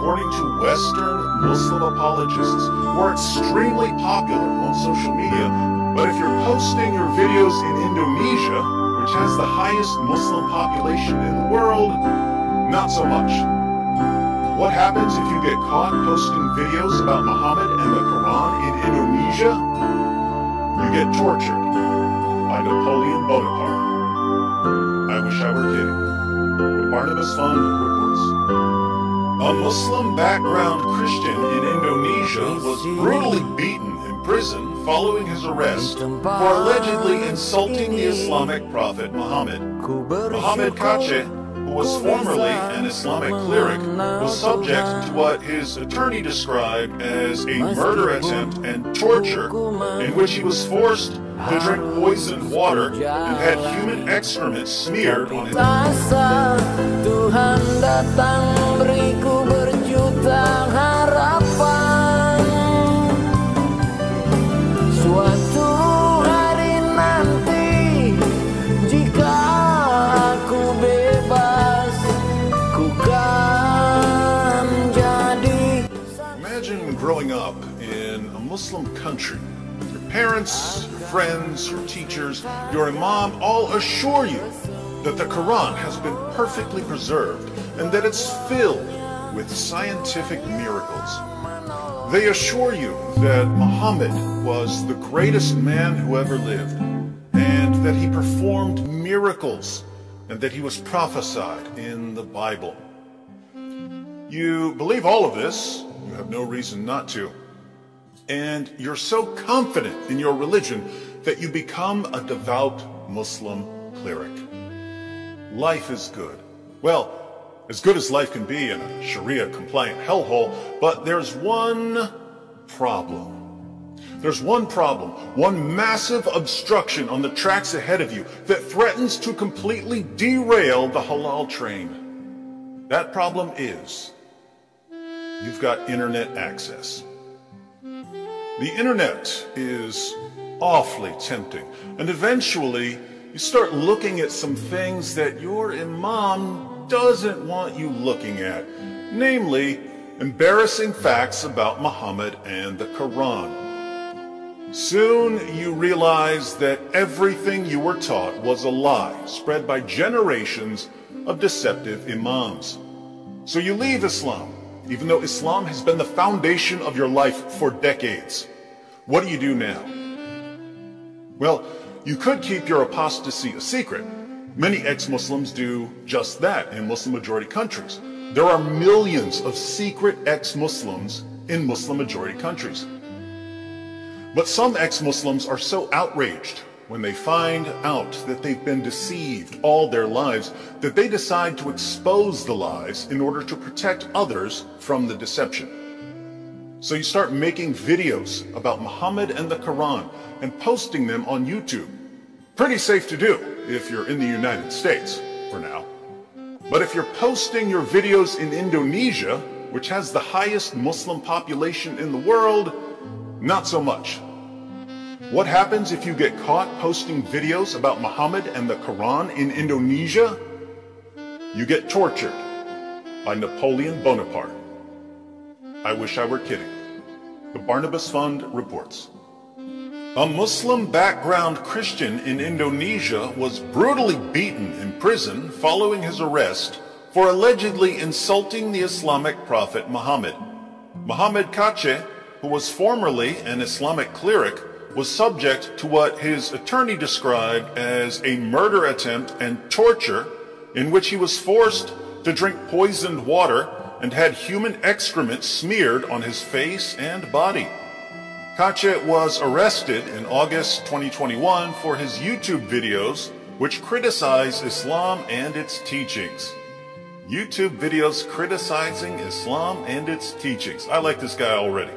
according to Western Muslim apologists who are extremely popular on social media. But if you're posting your videos in Indonesia, which has the highest Muslim population in the world, not so much. What happens if you get caught posting videos about Muhammad and the Quran in Indonesia? You get tortured by Napoleon Bonaparte. I wish I were kidding. The Barnabas Fund reports. A Muslim background Christian in Indonesia was brutally beaten in prison following his arrest for allegedly insulting the Islamic prophet Muhammad. Muhammad Kace, who was formerly an Islamic cleric, was subject to what his attorney described as a murder attempt and torture, in which he was forced to drink poisoned water and had human excrement smeared on his Tuhan datang beriku berjuta harapan. Suatu hari nanti, jika aku bebas, ku kan jadi. Imagine growing up in a Muslim country. Your parents, your friends, your teachers, your imam all assure you that the Quran has been perfectly preserved and that it's filled with scientific miracles. They assure you that Muhammad was the greatest man who ever lived, and that he performed miracles, and that he was prophesied in the Bible. You believe all of this, you have no reason not to. And you're so confident in your religion that you become a devout Muslim cleric. Life is good. Well, as good as life can be in a Sharia-compliant hellhole, but there's one problem. There's one problem, one massive obstruction on the tracks ahead of you that threatens to completely derail the halal train. That problem is, you've got internet access. The internet is awfully tempting, and eventually you start looking at some things that your imam doesn't want you looking at, namely embarrassing facts about Muhammad and the Quran. Soon you realize that everything you were taught was a lie spread by generations of deceptive imams. So you leave Islam, even though Islam has been the foundation of your life for decades. What do you do now? Well, you could keep your apostasy a secret. Many ex-Muslims do just that in Muslim-majority countries. There are millions of secret ex-Muslims in Muslim-majority countries. But some ex-Muslims are so outraged when they find out that they've been deceived all their lives that they decide to expose the lies in order to protect others from the deception. So you start making videos about Muhammad and the Quran and posting them on YouTube. Pretty safe to do if you're in the United States, for now. But if you're posting your videos in Indonesia, which has the highest Muslim population in the world, not so much. What happens if you get caught posting videos about Muhammad and the Quran in Indonesia? You get tortured by Napoleon Bonaparte. I wish I were kidding. The Barnabas Fund reports. A Muslim background Christian in Indonesia was brutally beaten in prison following his arrest for allegedly insulting the Islamic prophet Muhammad. Muhammad Kace, who was formerly an Islamic cleric, was subject to what his attorney described as a murder attempt and torture, in which he was forced to drink poisoned water and had human excrement smeared on his face and body. Kace was arrested in August 2021 for his YouTube videos, which criticize Islam and its teachings. YouTube videos criticizing Islam and its teachings. I like this guy already.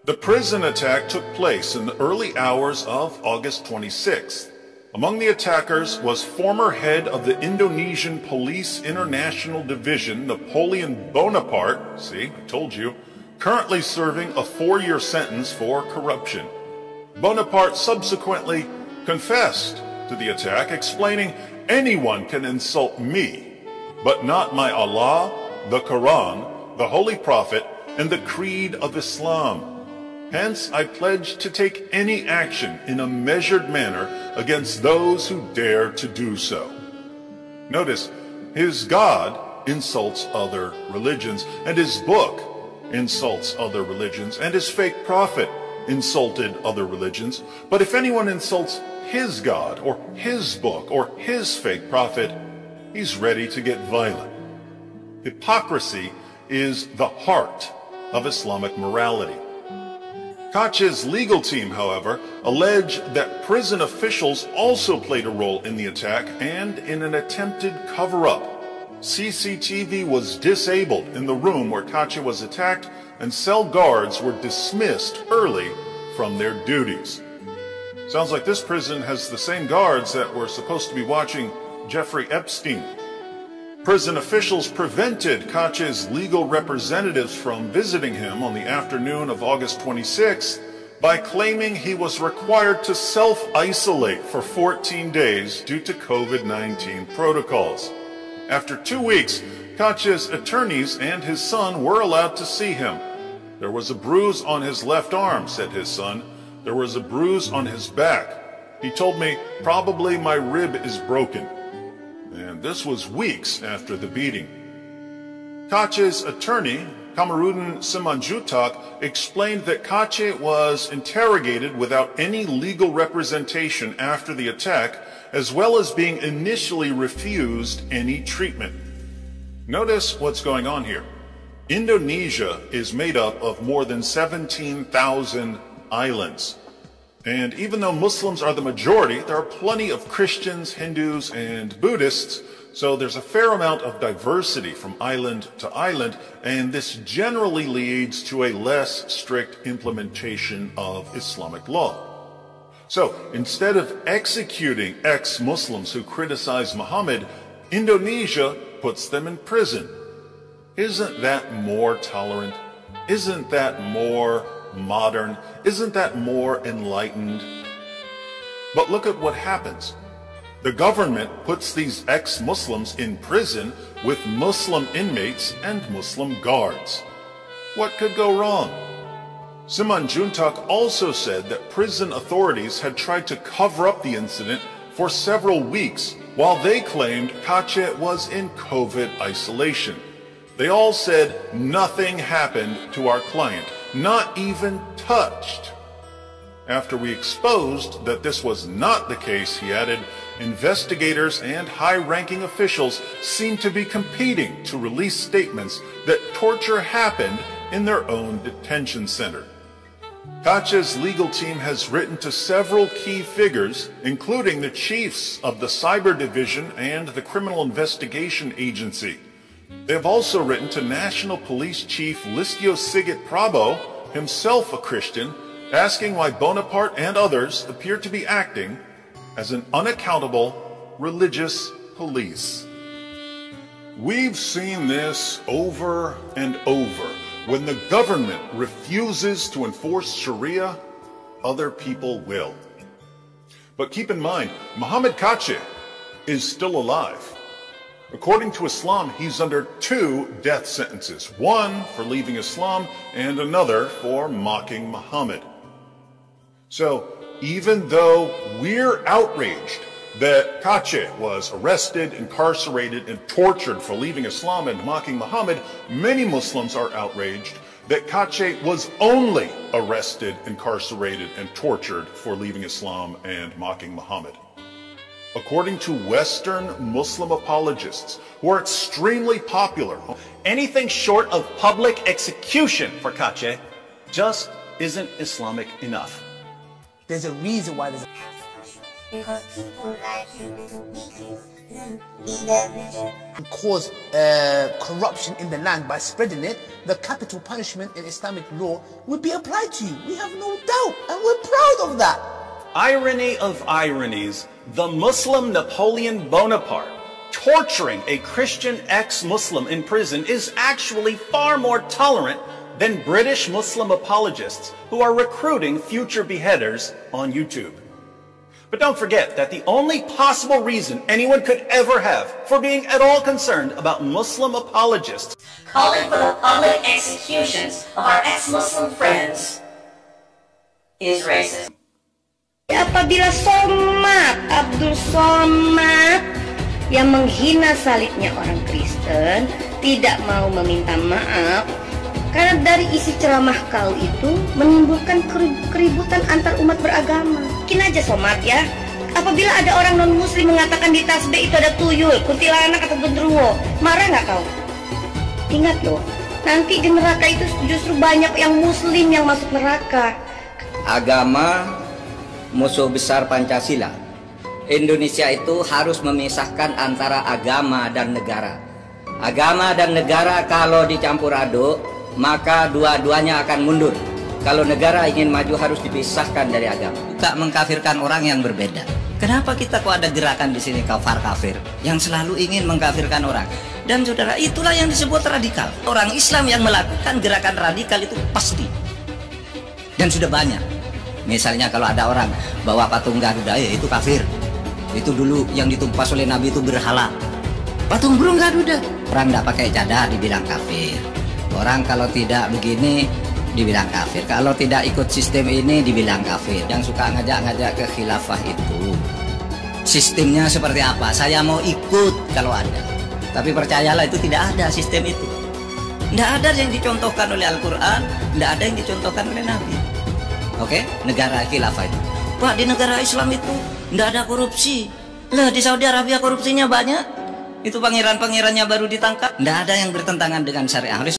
The prison attack took place in the early hours of August 26th. Among the attackers was former head of the Indonesian Police International Division, Napoleon Bonaparte, see, I told you, currently serving a 4-year sentence for corruption. Bonaparte subsequently confessed to the attack, explaining, "Anyone can insult me, but not my Allah, the Quran, the Holy Prophet, and the Creed of Islam. Hence, I pledge to take any action in a measured manner against those who dare to do so. Notice, his God insults other religions, and his book insults other religions, and his fake prophet insulted other religions. But if anyone insults his God, or his book, or his fake prophet, he's ready to get violent. Hypocrisy is the heart of Islamic morality. Kace's legal team, however, allege that prison officials also played a role in the attack and in an attempted cover-up. CCTV was disabled in the room where Kace was attacked, and cell guards were dismissed early from their duties. Sounds like this prison has the same guards that were supposed to be watching Jeffrey Epstein. Prison officials prevented Kace's legal representatives from visiting him on the afternoon of August 26th by claiming he was required to self-isolate for 14 days due to COVID-19 protocols. After 2 weeks, Kace's attorneys and his son were allowed to see him. There was a bruise on his left arm, said his son. There was a bruise on his back. He told me, probably my rib is broken. And this was weeks after the beating. Kace's attorney, Kamarudin Simanjutak, explained that Kace was interrogated without any legal representation after the attack, as well as being initially refused any treatment. Notice what's going on here. Indonesia is made up of more than 17,000 islands. And even though Muslims are the majority, there are plenty of Christians, Hindus, and Buddhists, so there's a fair amount of diversity from island to island, and this generally leads to a less strict implementation of Islamic law. So, instead of executing ex-Muslims who criticize Muhammad, Indonesia puts them in prison. Isn't that more tolerant? Isn't that more modern? Isn't that more enlightened? But look at what happens. The government puts these ex-Muslims in prison with Muslim inmates and Muslim guards. What could go wrong? Simanjuntak also said that prison authorities had tried to cover up the incident for several weeks while they claimed Kace was in COVID isolation. They all said nothing happened to our client, not even touched. After we exposed that this was not the case, he added, investigators and high-ranking officials seem to be competing to release statements that torture happened in their own detention center. Kace's legal team has written to several key figures, including the chiefs of the Cyber Division and the Criminal Investigation Agency. They have also written to National Police Chief Listio Sigit Prabowo, himself a Christian, asking why Bonaparte and others appear to be acting as an unaccountable religious police. We've seen this over and over. When the government refuses to enforce Sharia, other people will. But keep in mind, Muhammad Kace is still alive. According to Islam, he's under 2 death sentences, one for leaving Islam and another for mocking Muhammad. So, even though we're outraged that Kace was arrested, incarcerated, and tortured for leaving Islam and mocking Muhammad, many Muslims are outraged that Kace was only arrested, incarcerated, and tortured for leaving Islam and mocking Muhammad. According to Western Muslim apologists, who are extremely popular, anything short of public execution for Kace just isn't Islamic enough. There's a reason why there's because people like you to be cause corruption in the land by spreading it. The capital punishment in Islamic law would be applied to you. We have no doubt, and we're proud of that. Irony of ironies, the Muslim Napoleon Bonaparte torturing a Christian ex-Muslim in prison is actually far more tolerant than British Muslim apologists who are recruiting future beheaders on YouTube. But don't forget that the only possible reason anyone could ever have for being at all concerned about Muslim apologists calling for the public executions of our ex-Muslim friends is racism. Apabila Abdul Somad yang menghina salibnya orang Kristen tidak mau meminta maaf karena dari isi ceramah kau itu menimbulkan keributan antar umat beragama. Mungkin aja Somad ya, apabila ada orang non-muslim mengatakan di tasbih itu ada tuyul, kuntilanak atau genderuwo, marah nggak kau? Ingat loh, nanti di neraka itu justru banyak yang muslim yang masuk neraka. Agama musuh besar Pancasila. Indonesia itu harus memisahkan antara agama dan negara. Agama dan negara kalau dicampur aduk, maka dua-duanya akan mundur. Kalau negara ingin maju harus dipisahkan dari agama. Tak mengkafirkan orang yang berbeda. Kenapa kita kok ada gerakan di sini kafir yang selalu ingin mengkafirkan orang? Dan saudara, itulah yang disebut radikal. Orang Islam yang melakukan gerakan radikal itu pasti. Dan sudah banyak. Misalnya kalau ada orang bawa patung Garuda, ya itu kafir. Itu dulu yang ditumpas oleh Nabi itu berhala. Patung burung Garuda. Orang tidak pakai cadar dibilang kafir. Orang kalau tidak begini dibilang kafir. Kalau tidak ikut sistem ini dibilang kafir. Yang suka ngajak-ngajak ke khilafah itu sistemnya seperti apa? Saya mau ikut kalau ada. Tapi percayalah itu tidak ada sistem itu. Tidak ada yang dicontohkan oleh Al-Quran, tidak ada yang dicontohkan oleh Nabi. Oke, negara khilafah itu. Pak, di negara Islam itu tidak ada korupsi. Lah di Saudi Arabia korupsinya banyak. Itu pangeran-pangerannya baru ditangkap. Tidak ada yang bertentangan dengan syariah.